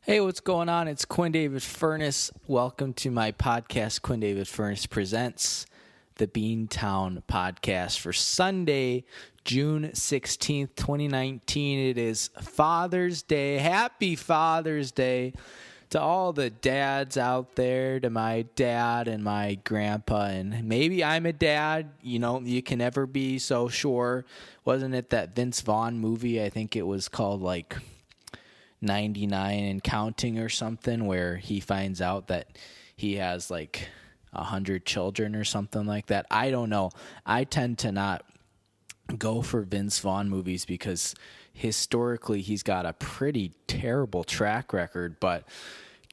Hey, what's going on? It's Quinn David Furness. Welcome to my podcast, Quinn David Furness Presents the Beantown podcast for Sunday, June 16th, 2019. It is Father's Day. Happy Father's Day to all the dads out there, to my dad and my grandpa, and maybe I'm a dad. You can never be so sure. Wasn't it that Vince Vaughn movie? I think it was called 99 and counting or something, where he finds out that he has 100 children or something like that. I don't know. I tend to not go for Vince Vaughn movies because historically he's got a pretty terrible track record. But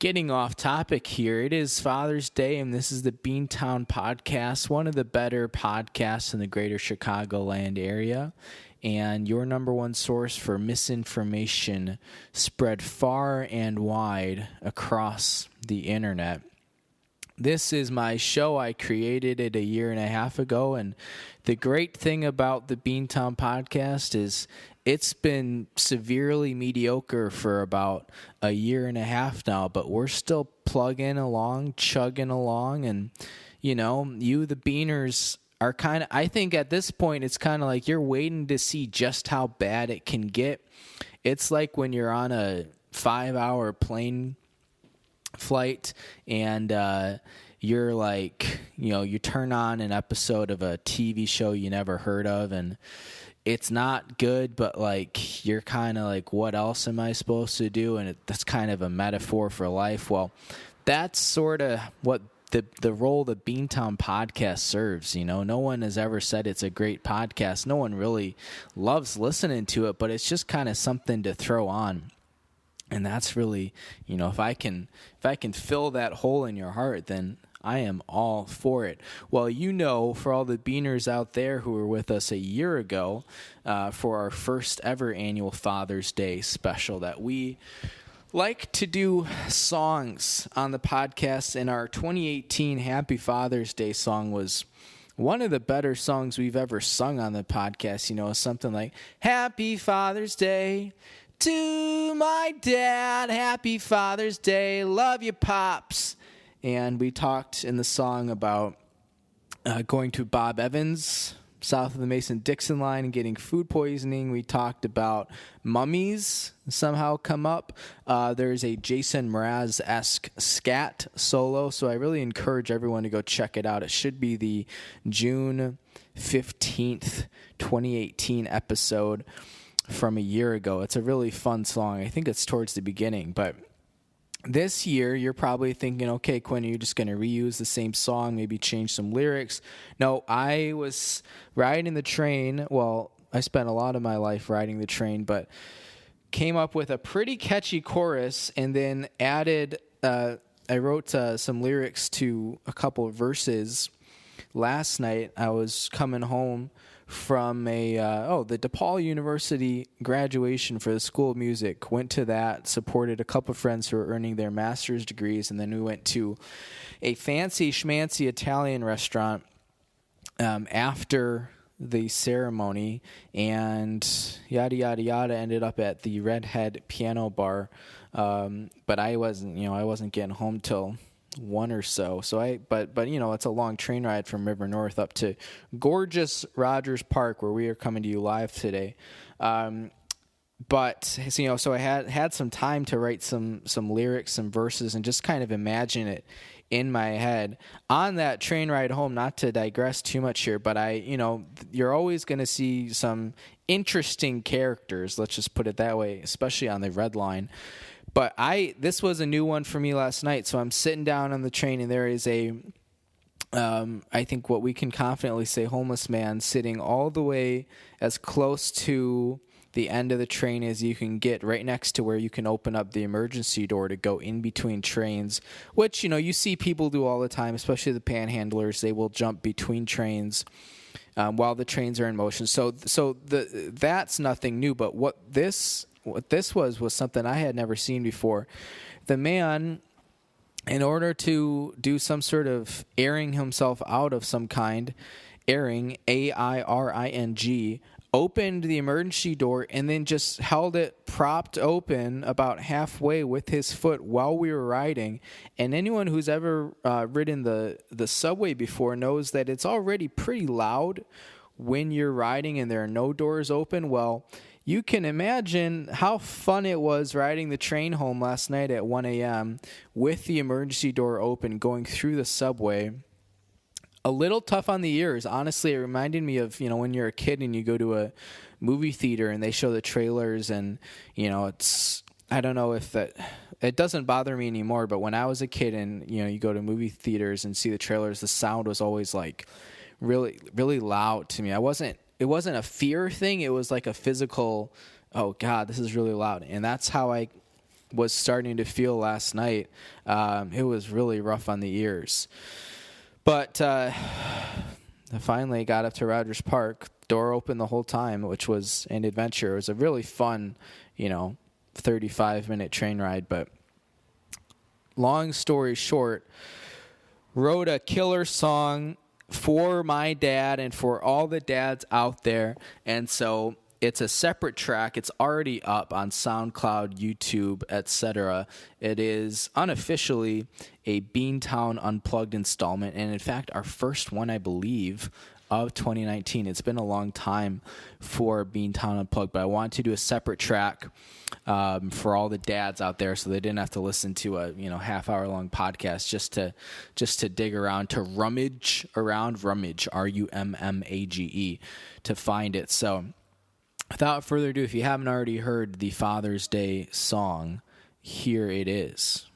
getting off topic here, it is Father's Day, and this is the Beantown podcast, one of the better podcasts in the greater Chicagoland area, and your number one source for misinformation spread far and wide across the internet. This is my show. I created it a year and a half ago, and the great thing about the Beantown podcast is it's been severely mediocre for about a year and a half now, but we're still plugging along, chugging along, and you, the Beaners, are kind of, I think at this point, it's kind of like you're waiting to see just how bad it can get. It's like when you're on a 5-hour plane flight and you're you turn on an episode of a TV show you never heard of, and it's not good, but you're kind of what else am I supposed to do? And that's kind of a metaphor for life. Well, that's sort of what the role the Beantown podcast serves. No one has ever said it's a great podcast. No one really loves listening to it, but it's just kind of something to throw on. And that's really, if I can fill that hole in your heart, then I am all for it. Well, for all the Beaners out there who were with us a year ago for our first ever annual Father's Day special, that we like to do songs on the podcast, and our 2018 Happy Father's Day song was one of the better songs we've ever sung on the podcast. Something like, Happy Father's Day to my dad, Happy Father's Day, love you, Pops. And we talked in the song about going to Bob Evans south of the Mason-Dixon line and getting food poisoning. We talked about mummies somehow come up. There's a Jason Mraz-esque scat solo, so I really encourage everyone to go check it out. It should be the June 15th, 2018 episode from a year ago. It's a really fun song. I think it's towards the beginning, but this year, you're probably thinking, okay, Quinn, are you just going to reuse the same song, maybe change some lyrics? No, I was riding the train. Well, I spent a lot of my life riding the train, but came up with a pretty catchy chorus and then added, I wrote some lyrics to a couple of verses. Last night, I was coming home from the DePaul University graduation for the School of Music. Went to that, supported a couple of friends who were earning their master's degrees, and then we went to a fancy schmancy Italian restaurant after the ceremony, and yada yada yada. Ended up at the Redhead Piano Bar, but I wasn't getting home till 1 or so. But it's a long train ride from River North up to gorgeous Rogers Park, where we are coming to you live today. So I had some time to write some lyrics, some verses, and just kind of imagine it in my head on that train ride home. Not to digress too much here, but you're always going to see some interesting characters, let's just put it that way, especially on the Red Line. But this was a new one for me last night. So I'm sitting down on the train, and there is I think what we can confidently say, homeless man sitting all the way as close to the end of the train as you can get, right next to where you can open up the emergency door to go in between trains, which, you see people do all the time, especially the panhandlers. They will jump between trains while the trains are in motion. So that's nothing new. But what this was something I had never seen before. The man, in order to do some sort of airing himself out of some kind, airing, AIRING, opened the emergency door and then just held it propped open about halfway with his foot while we were riding. And anyone who's ever ridden the subway before knows that it's already pretty loud when you're riding and there are no doors open. Well, you can imagine how fun it was riding the train home last night at 1 a.m. with the emergency door open going through the subway. A little tough on the ears. Honestly, it reminded me of, when you're a kid and you go to a movie theater and they show the trailers and, it's, I don't know if that, it doesn't bother me anymore, but when I was a kid and, you go to movie theaters and see the trailers, the sound was always like really, really loud to me. It wasn't a fear thing. It was like a physical, oh God, this is really loud. And that's how I was starting to feel last night. It was really rough on the ears. But I finally got up to Rogers Park, door open the whole time, which was an adventure. It was a really fun, 35-minute train ride. But long story short, wrote a killer song for my dad and for all the dads out there. And so it's a separate track. It's already up on SoundCloud, YouTube, etc. It is unofficially a Beantown Unplugged installment, and in fact, our first one, I believe, of 2019. It's been a long time for Beantown Unplugged, but I wanted to do a separate track for all the dads out there, so they didn't have to listen to a half-hour-long podcast just to dig around, to rummage around, Rummage, to find it. So without further ado, if you haven't already heard the Father's Day song, here it is.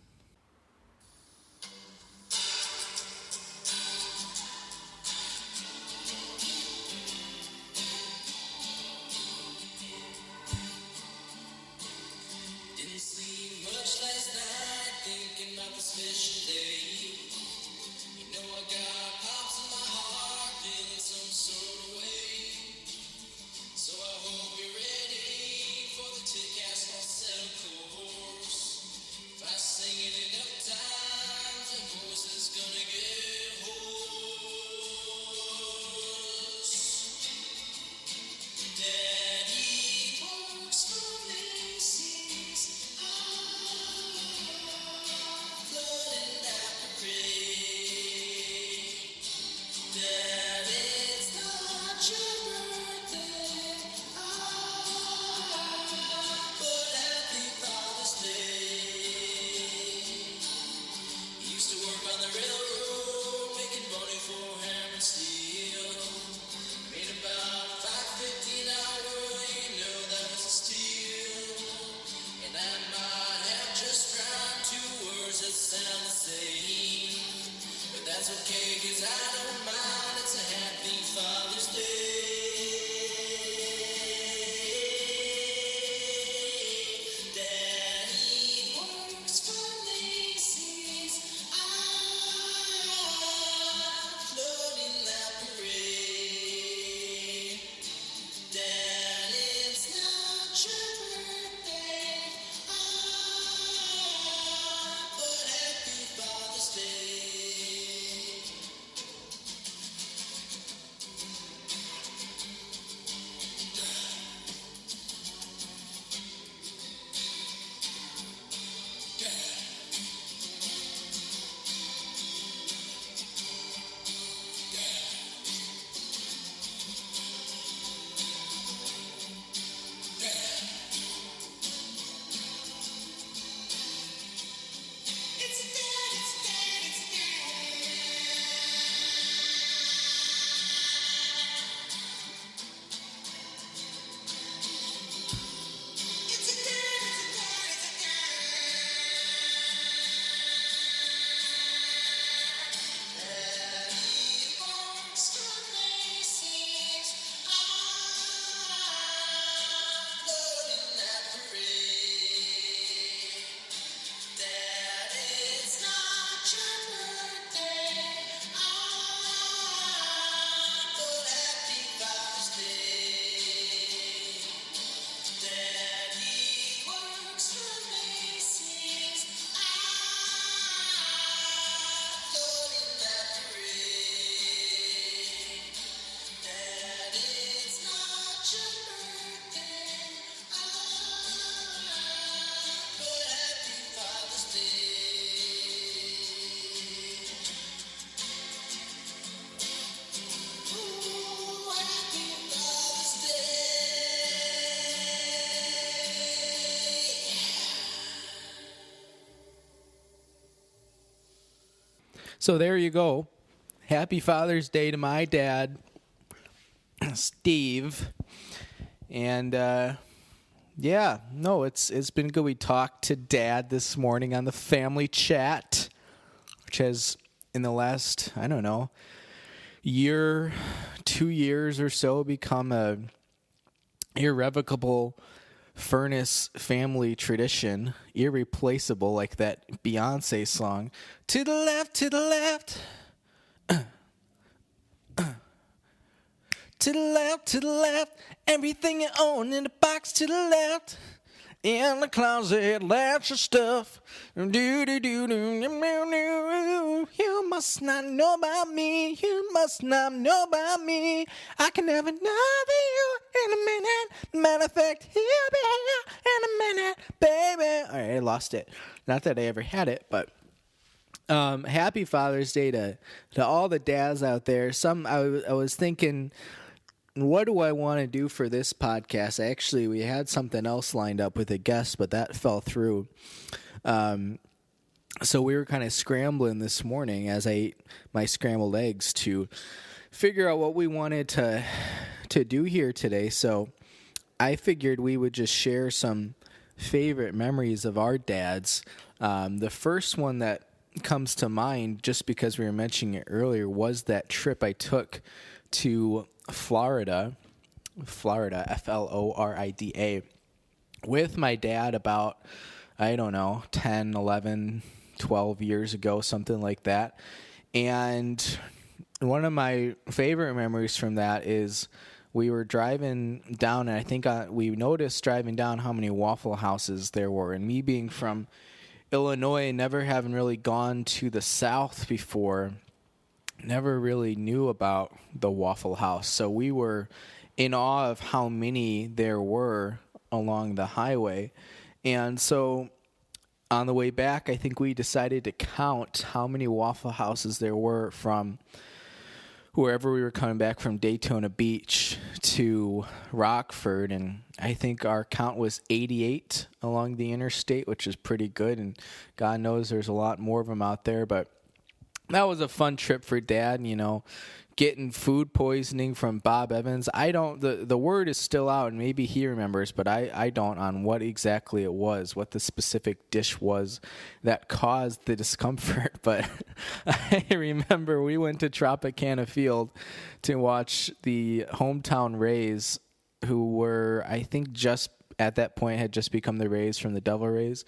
So there you go. Happy Father's Day to my dad, Steve. And it's been good. We talked to Dad this morning on the family chat, which has in the last, I don't know, year, 2 years or so become a irrevocable Furness family tradition, irreplaceable, like that Beyonce song. To the left, to the left. To the left, to the left, everything you own in the box to the left. In the closet, lots of stuff. You must not know about me. You must not know about me. I can never know you in a minute. Matter of fact, he'll be here in a minute, baby. All right, I lost it. Not that I ever had it, but happy Father's Day to all the dads out there. I was thinking, what do I want to do for this podcast? Actually, we had something else lined up with a guest, but that fell through. So we were kind of scrambling this morning as I ate my scrambled eggs to figure out what we wanted to do here today. So I figured we would just share some favorite memories of our dads. The first one that comes to mind, just because we were mentioning it earlier, was that trip I took to Florida, Florida, with my dad about, I don't know, 10, 11, 12 years ago, something like that. And one of my favorite memories from that is we were driving down, and I think we noticed driving down how many Waffle Houses there were. And me being from Illinois, never having really gone to the South before, never really knew about the Waffle House. So we were in awe of how many there were along the highway. And so on the way back, I think we decided to count how many Waffle Houses there were from wherever we were coming back from Daytona Beach to Rockford. And I think our count was 88 along the interstate, which is pretty good. And God knows there's a lot more of them out there, but that was a fun trip for Dad, getting food poisoning from Bob Evans. The word is still out, and maybe he remembers, but I don't, on what exactly it was, what the specific dish was that caused the discomfort. But I remember we went to Tropicana Field to watch the hometown Rays, who were, I think, just at that point had just become the Rays from the Devil Rays,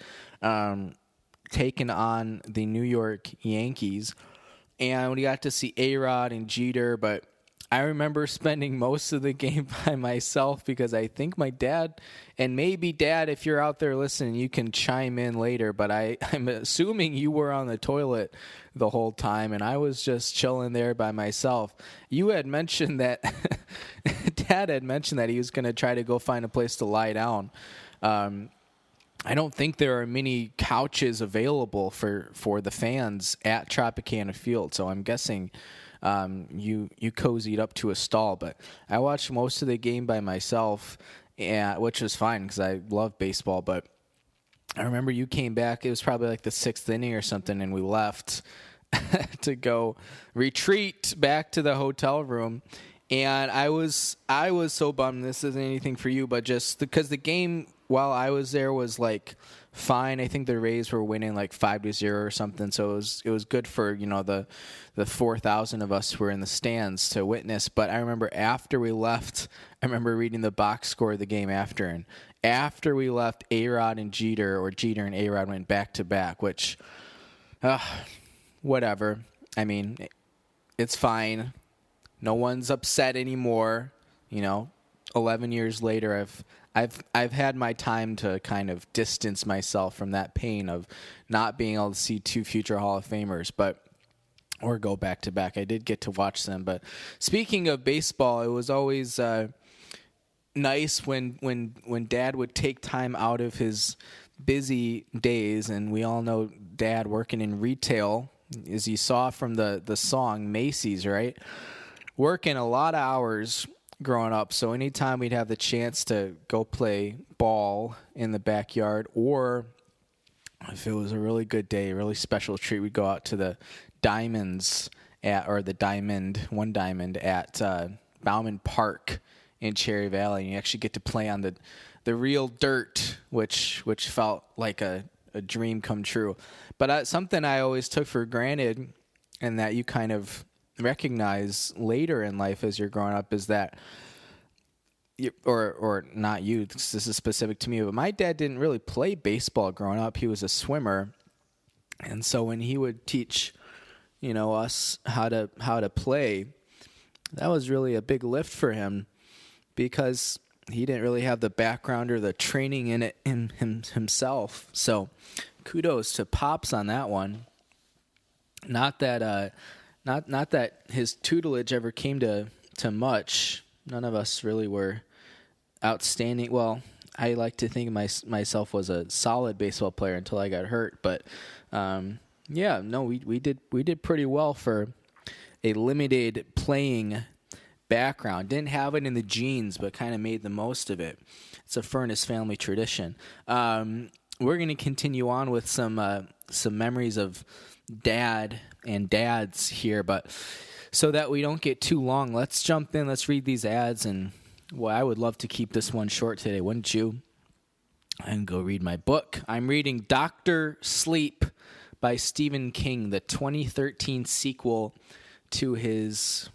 taking on the New York Yankees. And we got to see A-Rod and Jeter, but I remember spending most of the game by myself because I think my dad, and maybe Dad, if you're out there listening, you can chime in later, but I'm assuming you were on the toilet the whole time, and I was just chilling there by myself. You had mentioned that, Dad had mentioned that he was going to try to go find a place to lie down. I don't think there are many couches available for the fans at Tropicana Field, so I'm guessing you cozied up to a stall. But I watched most of the game by myself, which was fine because I love baseball. But I remember you came back. It was probably like the 6th inning or something, and we left to go retreat back to the hotel room. And I was so bummed. This isn't anything for you, but just because the game while I was there was like fine. I think the Rays were winning like 5-0 or something. So it was good for, the 4,000 of us who were in the stands to witness. But I remember after we left, I remember reading the box score of the game after, and after we left, A-Rod and Jeter, or Jeter and A-Rod, went back to back, which whatever. I mean, it's fine. No one's upset anymore. 11 years later, I've had my time to kind of distance myself from that pain of not being able to see two future Hall of Famers, or go back to back. I did get to watch them. But speaking of baseball, it was always nice when Dad would take time out of his busy days, and we all know Dad working in retail, as you saw from the song Macy's, right? Working a lot of hours growing up, so anytime we'd have the chance to go play ball in the backyard or if it was a really good day, a really special treat, we'd go out to the Diamonds One Diamond at Bauman Park in Cherry Valley, and you actually get to play on the real dirt, which felt like a dream come true. But something I always took for granted, and that you kind of recognize later in life as you're growing up, is that or not you, this is specific to me, but my dad didn't really play baseball growing up. He was a swimmer. And so when he would teach, us how to play, that was really a big lift for him, because he didn't really have the background or the training in it himself. So kudos to Pops on that one. Not that not that his tutelage ever came to much. None of us really were outstanding. Well, I like to think myself was a solid baseball player until I got hurt. But we did pretty well for a limited playing background. Didn't have it in the genes, but kind of made the most of it. It's a Furness family tradition. We're going to continue on with some memories of dad and dads here, but so that we don't get too long, let's jump in. Let's read these ads, and I would love to keep this one short today, wouldn't you? And go read my book. I'm reading Dr. Sleep by Stephen King, the 2013 sequel to his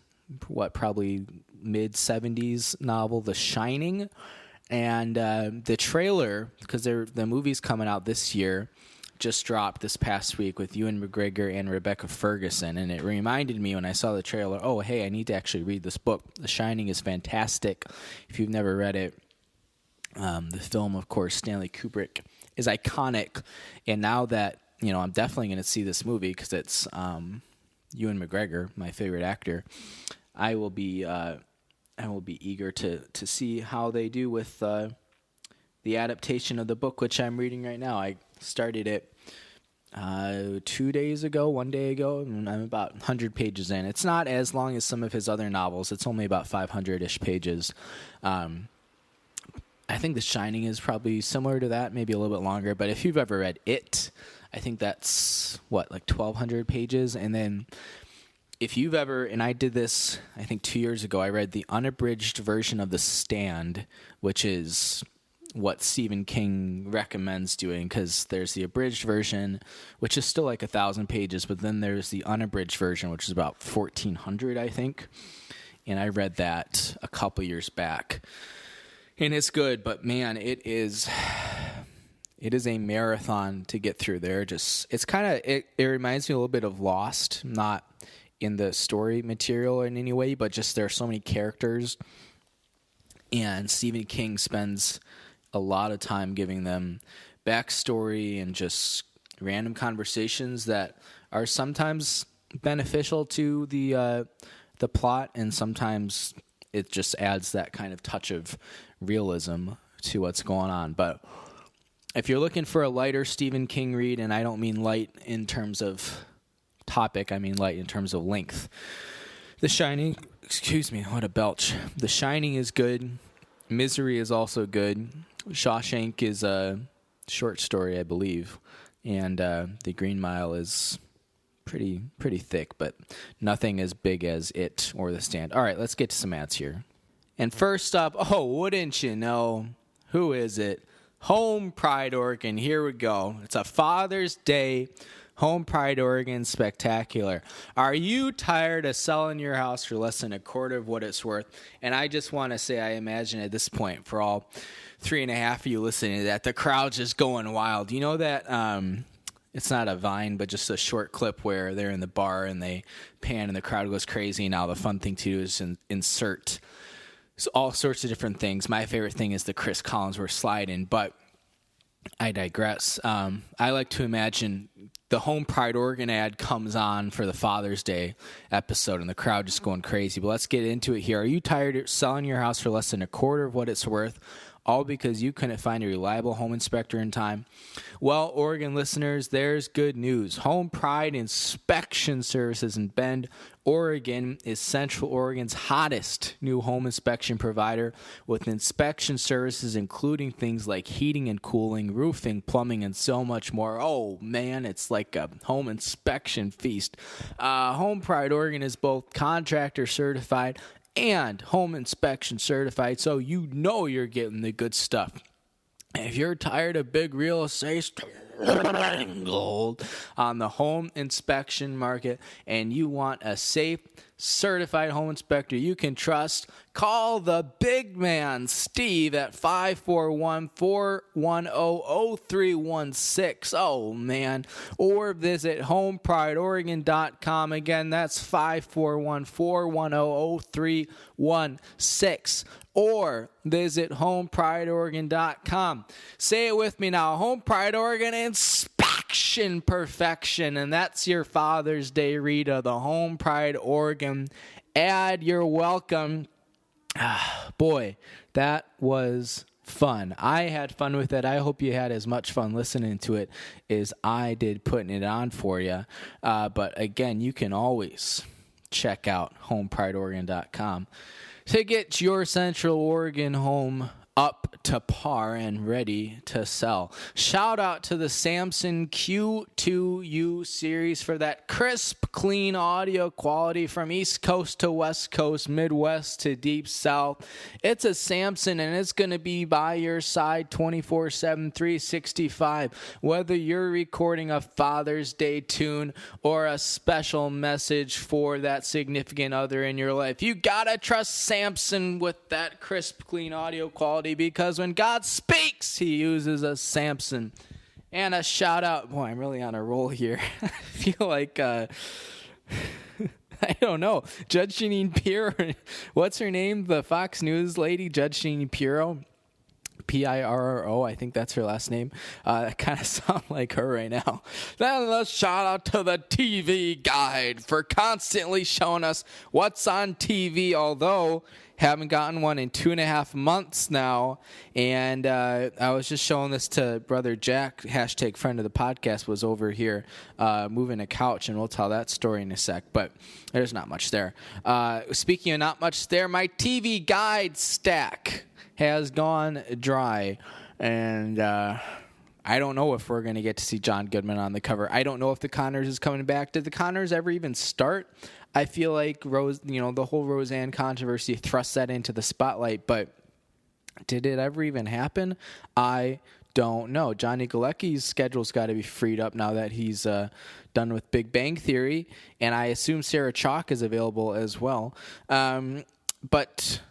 probably mid-70s novel, The Shining. And the trailer, because the movie's coming out this year, just dropped this past week with Ewan McGregor and Rebecca Ferguson, and it reminded me when I saw the trailer, oh, hey, I need to actually read this book. The Shining is fantastic. If you've never read it, the film, of course, Stanley Kubrick, is iconic, and now that, I'm definitely going to see this movie because it's Ewan McGregor, my favorite actor, I will be eager to see how they do with the adaptation of the book, which I'm reading right now. I started it 1 day ago, and I'm about 100 pages in. It's not as long as some of his other novels. It's only about 500-ish pages. I think The Shining is probably similar to that, maybe a little bit longer. But if you've ever read It, I think that's, 1,200 pages. And then if you've ever, and I did this, I think 2 years ago, I read the unabridged version of The Stand, which is what Stephen King recommends doing, because there's the abridged version, which is still 1,000 pages, but then there's the unabridged version, which is about 1,400, I think. And I read that a couple years back. And it's good, but man, it is a marathon to get through there. It reminds me a little bit of Lost, not in the story material in any way, but just there are so many characters, and Stephen King spends a lot of time giving them backstory and just random conversations that are sometimes beneficial to the plot, and sometimes it just adds that kind of touch of realism to what's going on. But if you're looking for a lighter Stephen King read, and I don't mean light in terms of topic, I mean light in terms of length, The Shining, what a belch. The Shining is good. Misery is also good. Shawshank is a short story, I believe, and The Green Mile is pretty thick, but nothing as big as It or The Stand. All right, let's get to some ads here. And first up, wouldn't you know, who is it? Home Pride, Oregon. Here we go. It's a Father's Day Home Pride, Oregon spectacular. Are you tired of selling your house for less than a quarter of what it's worth? And I just want to say, I imagine at this point, for all 3.5 of you listening to that, the crowd's just going wild. You know that it's not a Vine, but just a short clip where they're in the bar and they pan and the crowd goes crazy. Now the fun thing to do is insert all sorts of different things. My favorite thing is the Chris Collinsworth slide-in, but I digress. I like to imagine the Home Pride Oregon ad comes on for the Father's Day episode and the crowd just going crazy. But let's get into it here. Are you tired of selling your house for less than a quarter of what it's worth? all because you couldn't find a reliable home inspector in time? Well, Oregon listeners, there's good news. Home Pride Inspection Services in Bend, Oregon is Central Oregon's hottest new home inspection provider with inspection services including things like heating and cooling, roofing, plumbing, and so much more. Oh man, it's like a home inspection feast. Home Pride Oregon is both contractor certified and home inspection certified, so you know you're getting the good stuff. If you're tired of big real estate gold on the home inspection market and you want a safe, certified home inspector you can trust, call the big man, Steve, at 541-410-0316. Oh, man. Or visit homeprideoregon.com. Again, that's 541-410-0316. Or visit homeprideoregon.com. Say it with me now. Home Pride Oregon Inspection Perfection. And that's your Father's Day read of the Home Pride Oregon ad. You're welcome. Boy, that was fun. I had fun with it. I hope you had as much fun listening to it as I did putting it on for you. But again, you can always check out homeprideoregon.com to get your Central Oregon home up to par and ready to sell. Shout out to the Samson Q2U series for that crisp, clean audio quality from East Coast to West Coast, Midwest to Deep South. It's a Samson and it's going to be by your side 24/7, 365. Whether you're recording a Father's Day tune or a special message for that significant other in your life, you gotta trust Samson with that crisp, clean audio quality, because when God speaks, he uses a Samson. And a shout out. Boy, I'm really on a roll here. I feel like, I don't know. Judge Jeanine Pirro. What's her name? The Fox News lady, Judge Jeanine Pirro. Pirro, I think that's her last name. I kind of sound like her right now. Then a shout out to the TV Guide for constantly showing us what's on TV, although haven't gotten one in 2.5 months now. And I was just showing this to Brother Jack, hashtag friend of the podcast, was over here moving a couch, and we'll tell that story in a sec. But there's not much there. Speaking of not much there, my TV Guide stack has gone dry, and I don't know if we're going to get to see John Goodman on the cover. I don't know if the Connors is coming back. Did the Connors ever even start? I feel like the whole Roseanne controversy thrusts that into the spotlight, but did it ever even happen? I don't know. Johnny Galecki's schedule's got to be freed up now that he's done with Big Bang Theory, and I assume Sarah Chalke is available as well. But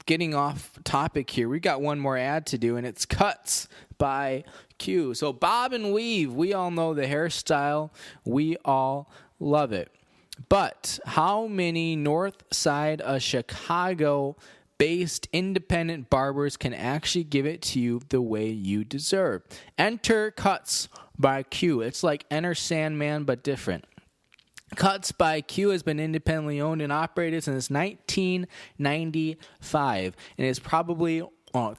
getting off topic here, we got one more ad to do, and it's Cuts by Q. So bob and weave, we all know the hairstyle. We all love it. But how many north side of Chicago-based independent barbers can actually give it to you the way you deserve? Enter Cuts by Q. It's like Enter Sandman, but different. Cuts by Q has been independently owned and operated since 1995, and is probably,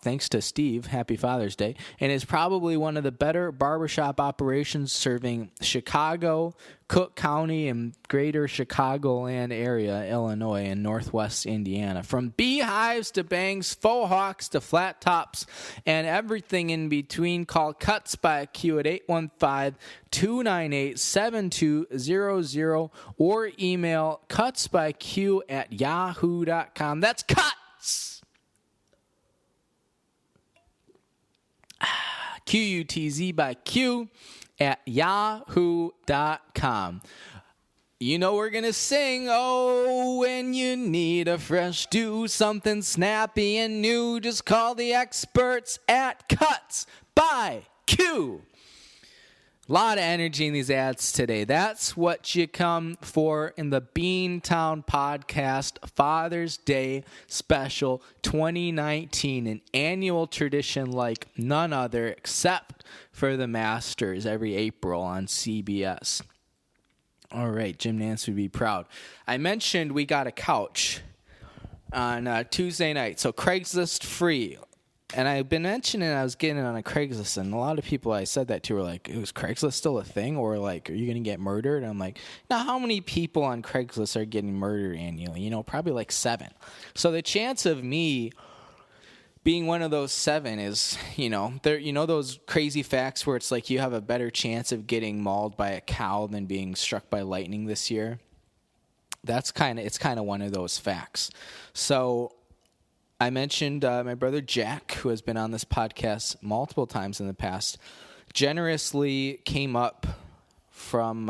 thanks to Steve, happy Father's Day, and is probably one of the better barbershop operations serving Chicago, Cook County, and greater Chicagoland area, Illinois, and northwest Indiana. From beehives to bangs, faux hawks to flat tops, and everything in between, call Cuts by Q at 815-298-7200 or email cutsbyq@yahoo.com. That's Cuts! QUTZ by Q at yahoo.com. You know we're going to sing, oh, when you need a fresh do, something snappy and new, just call the experts at Cuts by Q. A lot of energy in these ads today. That's what you come for in the Beantown Podcast Father's Day Special 2019, an annual tradition like none other except for the Masters every April on CBS. All right, Jim Nance would be proud. I mentioned we got a couch on Tuesday night, so Craigslist free. and I've been mentioning I was getting it on a Craigslist, and a lot of people I said that to were like, "Is Craigslist still a thing?" Or like, "Are you going to get murdered?" And I'm like, "Now, how many people on Craigslist are getting murdered annually? Probably like 7. So the chance of me being one of those 7 is, there. Those crazy facts where it's like you have a better chance of getting mauled by a cow than being struck by lightning this year. It's kind of one of those facts. So I mentioned my brother Jack, who has been on this podcast multiple times in the past, generously came up from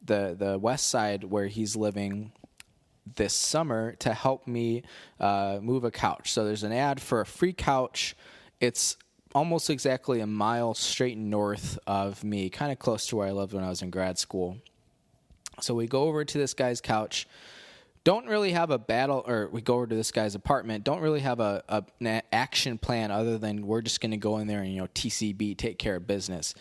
the west side where he's living this summer to help me move a couch. So there's an ad for a free couch. It's almost exactly a mile straight north of me, kind of close to where I lived when I was in grad school. So we go over to this guy's couch. Don't really have a battle, or we go over to this guy's apartment. Don't really have an action plan other than we're just going to go in there and, TCB, take care of business.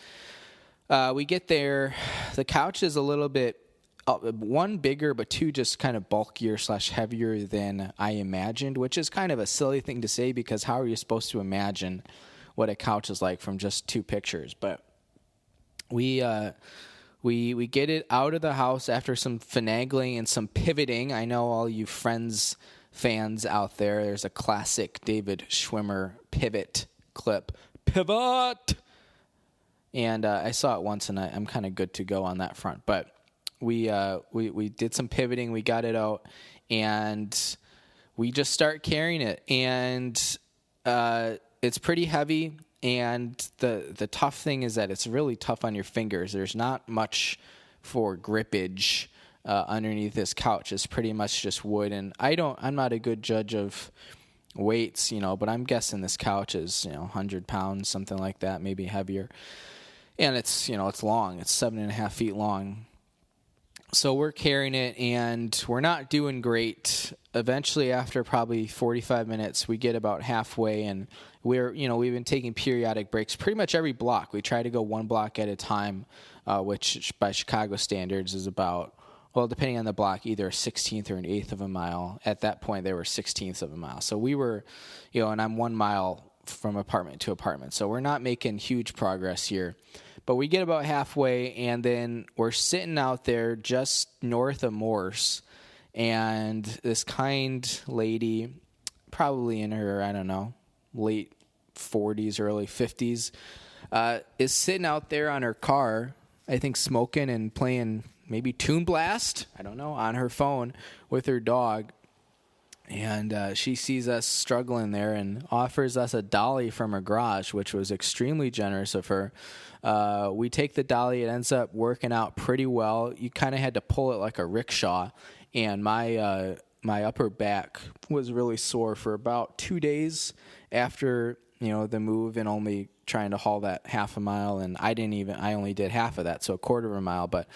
We get there. The couch is a little bit, one, bigger, but 2, just kind of bulkier / heavier than I imagined, which is kind of a silly thing to say because how are you supposed to imagine what a couch is like from just 2 pictures? But we get it out of the house after some finagling and some pivoting. I know all you Friends fans out there, there's a classic David Schwimmer pivot clip. Pivot! And I saw it once, and I'm kind of good to go on that front. But we did some pivoting. We got it out, and we just start carrying it. And it's pretty heavy. And the tough thing is that it's really tough on your fingers. There's not much for grippage underneath this couch. It's pretty much just wood. And I'm not a good judge of weights, but I'm guessing this couch is 100 pounds, something like that, maybe heavier. And it's it's long. It's 7.5 feet long. So we're carrying it, and we're not doing great. Eventually, after probably 45 minutes, we get about halfway, and we've been taking periodic breaks pretty much every block. We try to go 1 block at a time, which by Chicago standards is about, well, depending on the block, either a 16th or an 1/8 of a mile. At that point, they were 16ths of a mile. So we were, and I'm 1 mile from apartment to apartment. So we're not making huge progress here. But we get about halfway, and then we're sitting out there just north of Morse, and this kind lady, probably in her, I don't know, late 40s, early 50s, is sitting out there on her car, I think smoking and playing maybe Toon Blast, I don't know, on her phone with her dog. And she sees us struggling there and offers us a dolly from her garage, which was extremely generous of her. We take the dolly. It ends up working out pretty well. You kind of had to pull it like a rickshaw. And my upper back was really sore for about 2 days after, the move and only trying to haul that half a mile. And I only did half of that, so 1/4 of a mile. But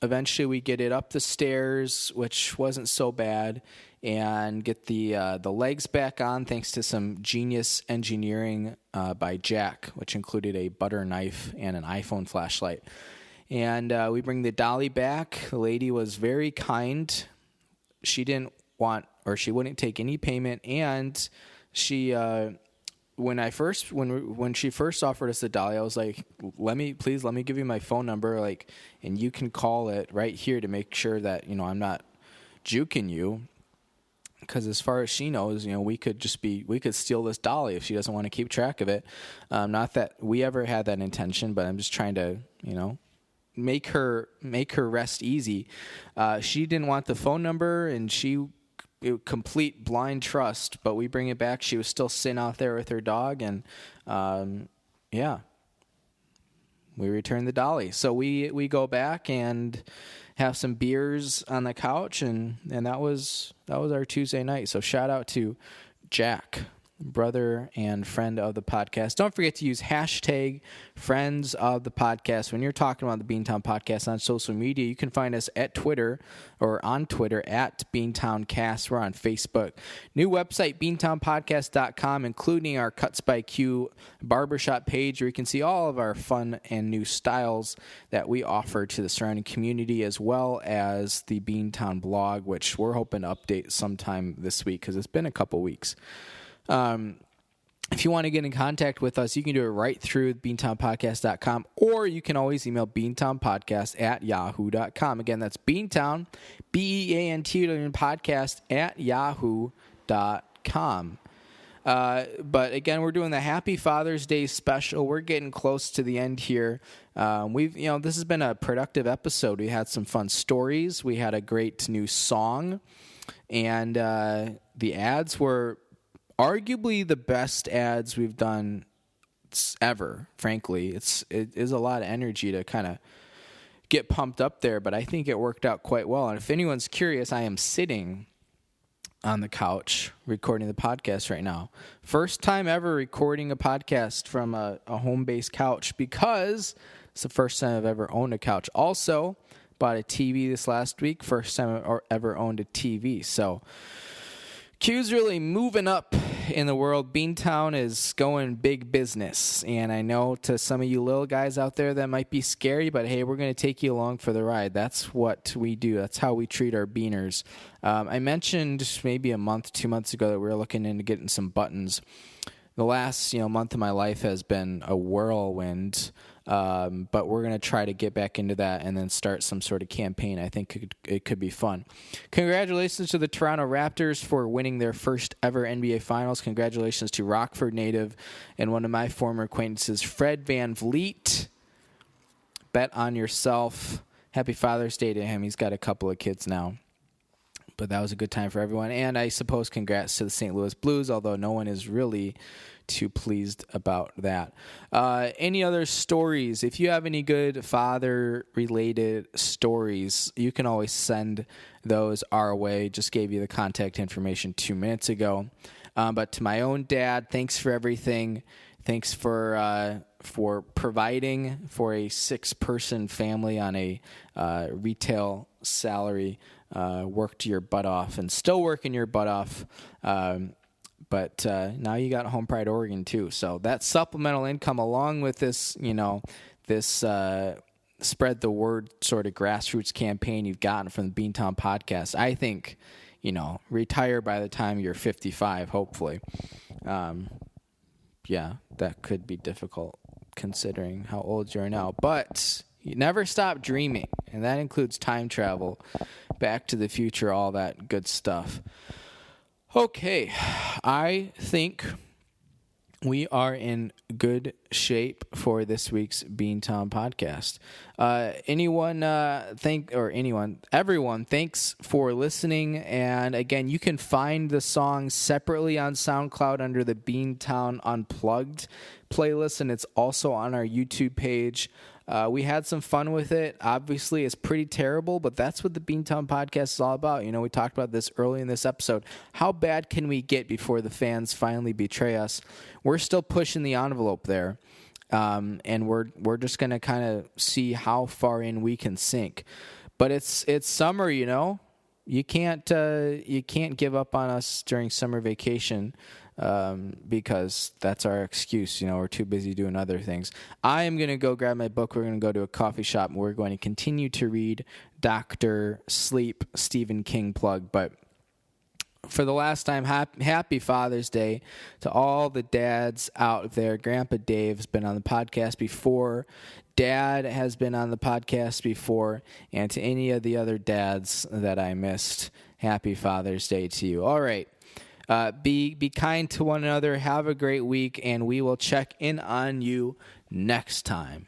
eventually we get it up the stairs, which wasn't so bad, and get the legs back on thanks to some genius engineering by Jack, which included a butter knife and an iPhone flashlight. And we bring the dolly back. The lady was very kind. She wouldn't take any payment, and she when she first offered us the dolly, I was like, let me give you my phone number, and you can call it right here to make sure that I'm not juking you. Because as far as she knows, we could steal this dolly if she doesn't want to keep track of it. Not that we ever had that intention, but I'm just trying to, make her rest easy. She didn't want the phone number, and complete blind trust. But we bring it back. She was still sitting out there with her dog, and we return the dolly. So we go back and have some beers on the couch, and that was our Tuesday night. So shout out to Jack, brother and friend of the podcast. Don't forget to use hashtag friends of the podcast when you're talking about the Beantown podcast on social media. You can find us at Twitter or on Twitter at BeantownCast. We're on Facebook. New website, beantownpodcast.com, including our Cuts by Q barbershop page, where you can see all of our fun and new styles that we offer to the surrounding community, as well as the Beantown blog, which we're hoping to update sometime this week because it's been a couple weeks. If you want to get in contact with us, you can do it right through beantownpodcast.com, or you can always email beantownpodcast@yahoo.com. Again, that's Beantown, BEANT podcast @yahoo.com. But again, we're doing the Happy Father's Day special. We're getting close to the end here. This has been a productive episode. We had some fun stories. We had a great new song, and the ads were arguably the best ads we've done ever. Frankly, it is a lot of energy to kind of get pumped up there, but I think it worked out quite well. And if anyone's curious, I am sitting on the couch recording the podcast right now. First time ever recording a podcast from a home-based couch, because it's the first time I've ever owned a couch. Also, bought a TV this last week. First time I've ever owned a TV. So Q's really moving up in the world. Beantown is going big business. And I know to some of you little guys out there that might be scary, but hey, we're going to take you along for the ride. That's what we do. That's how we treat our beaners. I mentioned maybe a month, 2 months ago that we were looking into getting some buttons. The last month of my life has been a whirlwind, but we're going to try to get back into that and then start some sort of campaign. I think it could be fun. Congratulations to the Toronto Raptors for winning their first ever NBA Finals. Congratulations to Rockford native and one of my former acquaintances, Fred VanVleet. Bet on yourself. Happy Father's Day to him. He's got a couple of kids now. But that was a good time for everyone. And I suppose congrats to the St. Louis Blues, although no one is really too pleased about that. Any other stories? If you have any good father-related stories, you can always send those our way. Just gave you the contact information 2 minutes ago. But to my own dad, thanks for everything. Thanks for providing for a 6-person family on a retail salary. Worked your butt off and still working your butt off. But now you got Home Pride Oregon too. So that supplemental income, along with this, this spread the word sort of grassroots campaign you've gotten from the Beantown podcast, I think, retire by the time you're 55, hopefully. Yeah, that could be difficult considering how old you are now. But you never stop dreaming, and that includes time travel, Back to the Future, all that good stuff. Okay, I think we are in good shape for this week's Beantown podcast. Everyone, thanks for listening. And again, you can find the song separately on SoundCloud under the Beantown Unplugged playlist, and it's also on our YouTube page. We had some fun with it. Obviously, it's pretty terrible, but that's what the Beantown podcast is all about. We talked about this early in this episode. How bad can we get before the fans finally betray us? We're still pushing the envelope there, and we're just going to kind of see how far in we can sink. But it's summer, You can't give up on us during summer vacation. Because that's our excuse. We're too busy doing other things. I am going to go grab my book. We're going to go to a coffee shop, and we're going to continue to read Dr. Sleep, Stephen King plug. But for the last time, happy Father's Day to all the dads out there. Grandpa Dave's been on the podcast before. Dad has been on the podcast before. And to any of the other dads that I missed, happy Father's Day to you. All right. Be kind to one another. Have a great week, and we will check in on you next time.